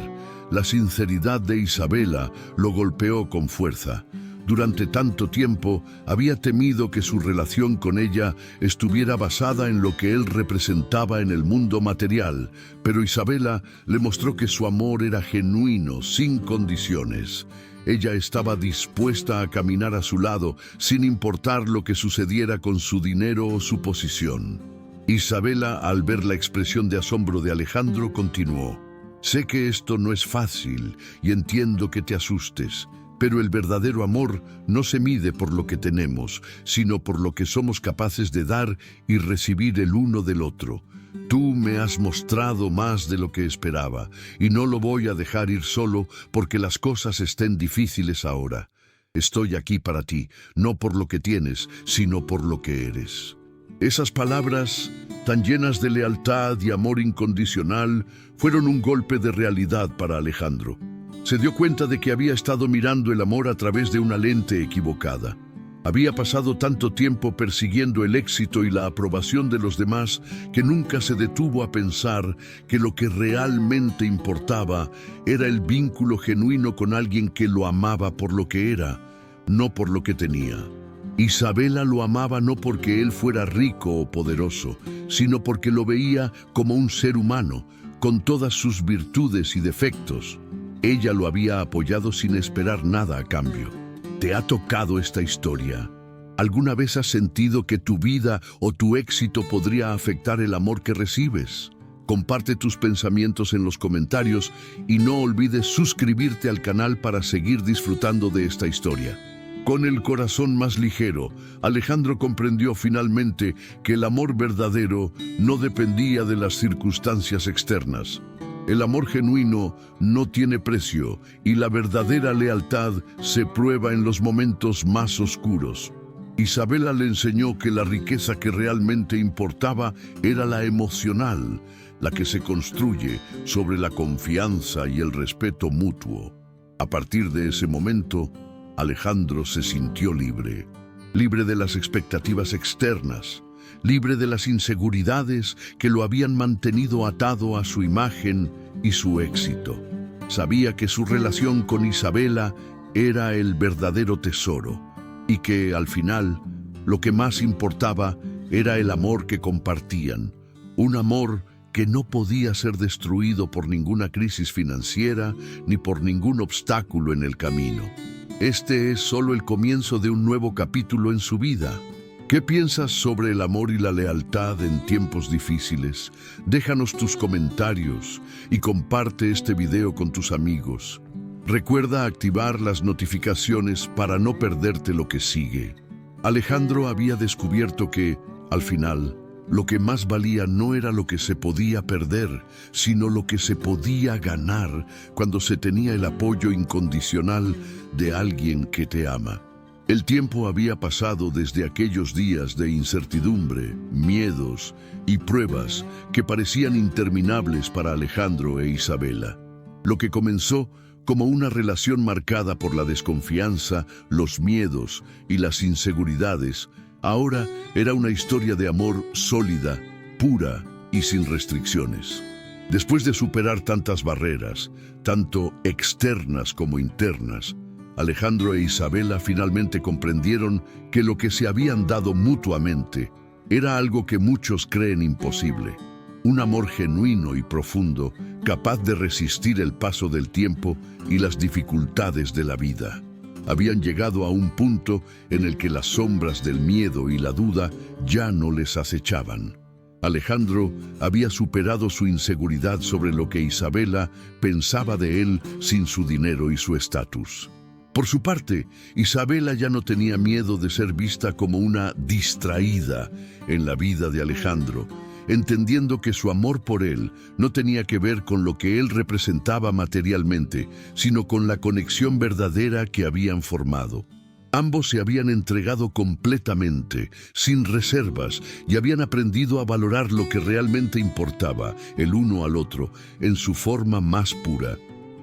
La sinceridad de Isabela lo golpeó con fuerza. Durante tanto tiempo había temido que su relación con ella estuviera basada en lo que él representaba en el mundo material, pero Isabela le mostró que su amor era genuino, sin condiciones. Ella estaba dispuesta a caminar a su lado, sin importar lo que sucediera con su dinero o su posición. Isabela, al ver la expresión de asombro de Alejandro, continuó: «Sé que esto no es fácil y entiendo que te asustes. Pero el verdadero amor no se mide por lo que tenemos, sino por lo que somos capaces de dar y recibir el uno del otro. Tú me has mostrado más de lo que esperaba, y no lo voy a dejar ir solo porque las cosas estén difíciles ahora. Estoy aquí para ti, no por lo que tienes, sino por lo que eres». Esas palabras, tan llenas de lealtad y amor incondicional, fueron un golpe de realidad para Alejandro. Se dio cuenta de que había estado mirando el amor a través de una lente equivocada. Había pasado tanto tiempo persiguiendo el éxito y la aprobación de los demás que nunca se detuvo a pensar que lo que realmente importaba era el vínculo genuino con alguien que lo amaba por lo que era, no por lo que tenía. Isabela lo amaba no porque él fuera rico o poderoso, sino porque lo veía como un ser humano, con todas sus virtudes y defectos. Ella lo había apoyado sin esperar nada a cambio. ¿Te ha tocado esta historia? ¿Alguna vez has sentido que tu vida o tu éxito podría afectar el amor que recibes? Comparte tus pensamientos en los comentarios y no olvides suscribirte al canal para seguir disfrutando de esta historia. Con el corazón más ligero, Alejandro comprendió finalmente que el amor verdadero no dependía de las circunstancias externas. El amor genuino no tiene precio y la verdadera lealtad se prueba en los momentos más oscuros. Isabela le enseñó que la riqueza que realmente importaba era la emocional, la que se construye sobre la confianza y el respeto mutuo. A partir de ese momento, Alejandro se sintió libre, libre de las expectativas externas, libre de las inseguridades que lo habían mantenido atado a su imagen y su éxito. Sabía que su relación con Isabela era el verdadero tesoro y que, al final, lo que más importaba era el amor que compartían, un amor que no podía ser destruido por ninguna crisis financiera ni por ningún obstáculo en el camino. Este es solo el comienzo de un nuevo capítulo en su vida. ¿Qué piensas sobre el amor y la lealtad en tiempos difíciles? Déjanos tus comentarios y comparte este video con tus amigos. Recuerda activar las notificaciones para no perderte lo que sigue. Alejandro había descubierto que, al final, lo que más valía no era lo que se podía perder, sino lo que se podía ganar cuando se tenía el apoyo incondicional de alguien que te ama. El tiempo había pasado desde aquellos días de incertidumbre, miedos y pruebas que parecían interminables para Alejandro e Isabela. Lo que comenzó como una relación marcada por la desconfianza, los miedos y las inseguridades, ahora era una historia de amor sólida, pura y sin restricciones. Después de superar tantas barreras, tanto externas como internas, Alejandro e Isabela finalmente comprendieron que lo que se habían dado mutuamente era algo que muchos creen imposible. Un amor genuino y profundo, capaz de resistir el paso del tiempo y las dificultades de la vida. Habían llegado a un punto en el que las sombras del miedo y la duda ya no les acechaban. Alejandro había superado su inseguridad sobre lo que Isabela pensaba de él sin su dinero y su estatus. Por su parte, Isabela ya no tenía miedo de ser vista como una distraída en la vida de Alejandro, entendiendo que su amor por él no tenía que ver con lo que él representaba materialmente, sino con la conexión verdadera que habían formado. Ambos se habían entregado completamente, sin reservas, y habían aprendido a valorar lo que realmente importaba, el uno al otro, en su forma más pura.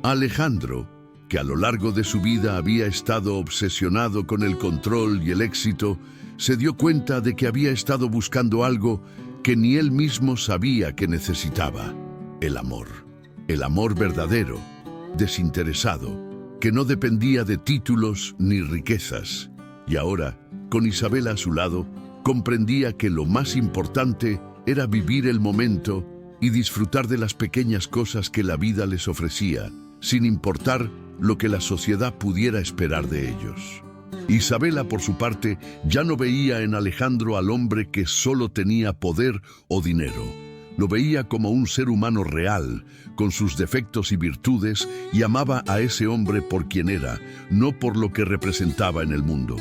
Alejandro, que a lo largo de su vida había estado obsesionado con el control y el éxito, se dio cuenta de que había estado buscando algo que ni él mismo sabía que necesitaba: el amor. El amor verdadero, desinteresado, que no dependía de títulos ni riquezas. Y ahora, con Isabela a su lado, comprendía que lo más importante era vivir el momento y disfrutar de las pequeñas cosas que la vida les ofrecía, sin importar lo que la sociedad pudiera esperar de ellos. Isabela, por su parte, ya no veía en Alejandro al hombre que solo tenía poder o dinero. Lo veía como un ser humano real, con sus defectos y virtudes, y amaba a ese hombre por quien era, no por lo que representaba en el mundo.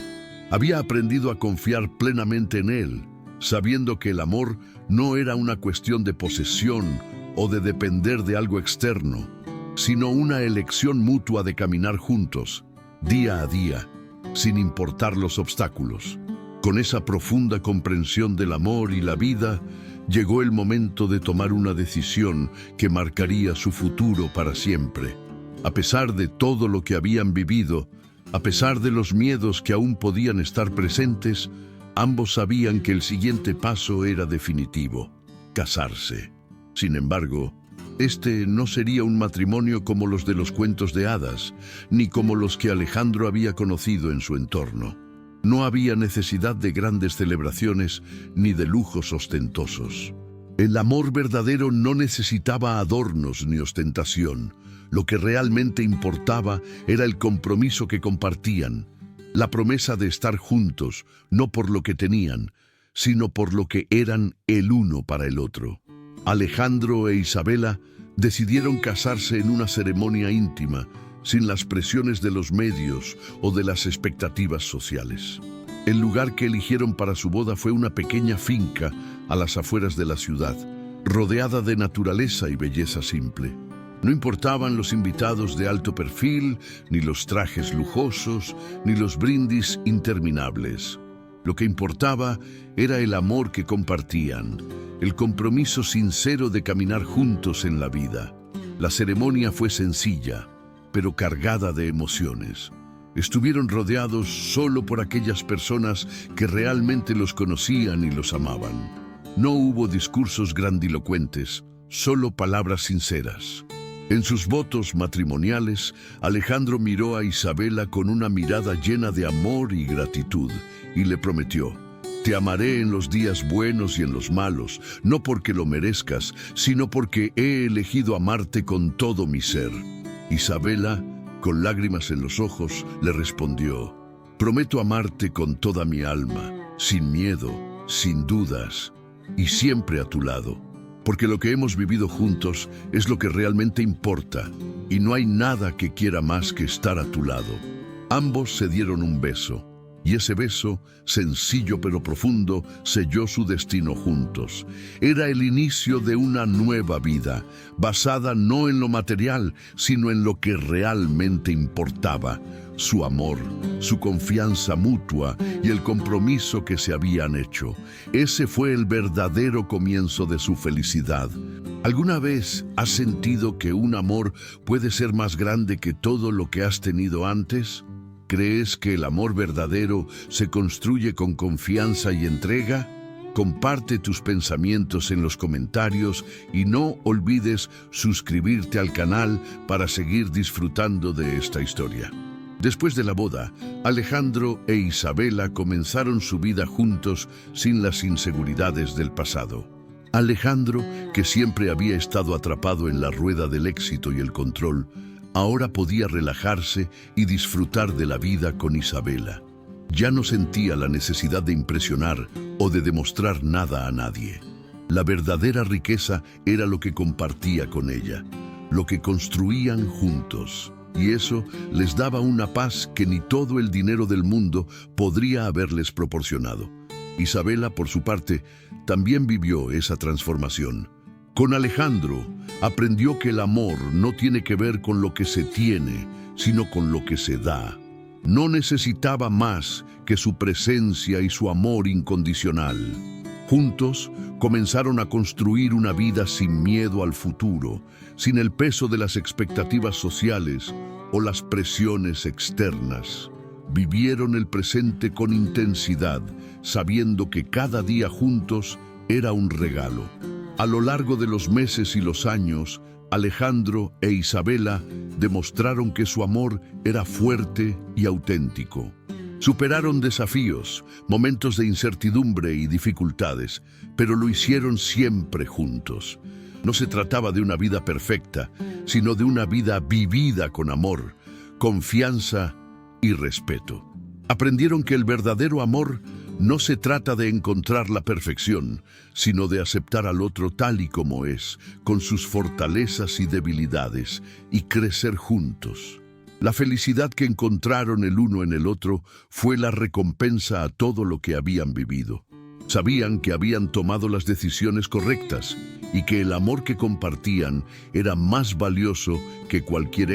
Había aprendido a confiar plenamente en él, sabiendo que el amor no era una cuestión de posesión o de depender de algo externo, sino una elección mutua de caminar juntos, día a día, sin importar los obstáculos. Con esa profunda comprensión del amor y la vida, llegó el momento de tomar una decisión que marcaría su futuro para siempre. A pesar de todo lo que habían vivido, a pesar de los miedos que aún podían estar presentes, ambos sabían que el siguiente paso era definitivo: casarse. Sin embargo, este no sería un matrimonio como los de los cuentos de hadas, ni como los que Alejandro había conocido en su entorno. No había necesidad de grandes celebraciones ni de lujos ostentosos. El amor verdadero no necesitaba adornos ni ostentación. Lo que realmente importaba era el compromiso que compartían, la promesa de estar juntos, no por lo que tenían, sino por lo que eran el uno para el otro. Alejandro e Isabela decidieron casarse en una ceremonia íntima, sin las presiones de los medios o de las expectativas sociales. El lugar que eligieron para su boda fue una pequeña finca a las afueras de la ciudad, rodeada de naturaleza y belleza simple. No importaban los invitados de alto perfil, ni los trajes lujosos, ni los brindis interminables. Lo que importaba era el amor que compartían, el compromiso sincero de caminar juntos en la vida. La ceremonia fue sencilla, pero cargada de emociones. Estuvieron rodeados solo por aquellas personas que realmente los conocían y los amaban. No hubo discursos grandilocuentes, solo palabras sinceras. En sus votos matrimoniales, Alejandro miró a Isabela con una mirada llena de amor y gratitud, y le prometió: «Te amaré en los días buenos y en los malos, no porque lo merezcas, sino porque he elegido amarte con todo mi ser». Isabela, con lágrimas en los ojos, le respondió: «Prometo amarte con toda mi alma, sin miedo, sin dudas, y siempre a tu lado, porque lo que hemos vivido juntos es lo que realmente importa, y no hay nada que quiera más que estar a tu lado». Ambos se dieron un beso, y ese beso, sencillo pero profundo, selló su destino juntos. Era el inicio de una nueva vida, basada no en lo material, sino en lo que realmente importaba: su amor, su confianza mutua y el compromiso que se habían hecho. Ese fue el verdadero comienzo de su felicidad. ¿Alguna vez has sentido que un amor puede ser más grande que todo lo que has tenido antes? ¿Crees que el amor verdadero se construye con confianza y entrega? Comparte tus pensamientos en los comentarios y no olvides suscribirte al canal para seguir disfrutando de esta historia. Después de la boda, Alejandro e Isabela comenzaron su vida juntos sin las inseguridades del pasado. Alejandro, que siempre había estado atrapado en la rueda del éxito y el control, ahora podía relajarse y disfrutar de la vida con Isabela. Ya no sentía la necesidad de impresionar o de demostrar nada a nadie. La verdadera riqueza era lo que compartía con ella, lo que construían juntos. Y eso les daba una paz que ni todo el dinero del mundo podría haberles proporcionado. Isabela, por su parte, también vivió esa transformación. Con Alejandro, aprendió que el amor no tiene que ver con lo que se tiene, sino con lo que se da. No necesitaba más que su presencia y su amor incondicional. Juntos comenzaron a construir una vida sin miedo al futuro, sin el peso de las expectativas sociales o las presiones externas. Vivieron el presente con intensidad, sabiendo que cada día juntos era un regalo. A lo largo de los meses y los años, Alejandro e Isabela demostraron que su amor era fuerte y auténtico. Superaron desafíos, momentos de incertidumbre y dificultades, pero lo hicieron siempre juntos. No se trataba de una vida perfecta, sino de una vida vivida con amor, confianza y respeto. Aprendieron que el verdadero amor no se trata de encontrar la perfección, sino de aceptar al otro tal y como es, con sus fortalezas y debilidades, y crecer juntos. La felicidad que encontraron el uno en el otro fue la recompensa a todo lo que habían vivido. Sabían que habían tomado las decisiones correctas y que el amor que compartían era más valioso que cualquier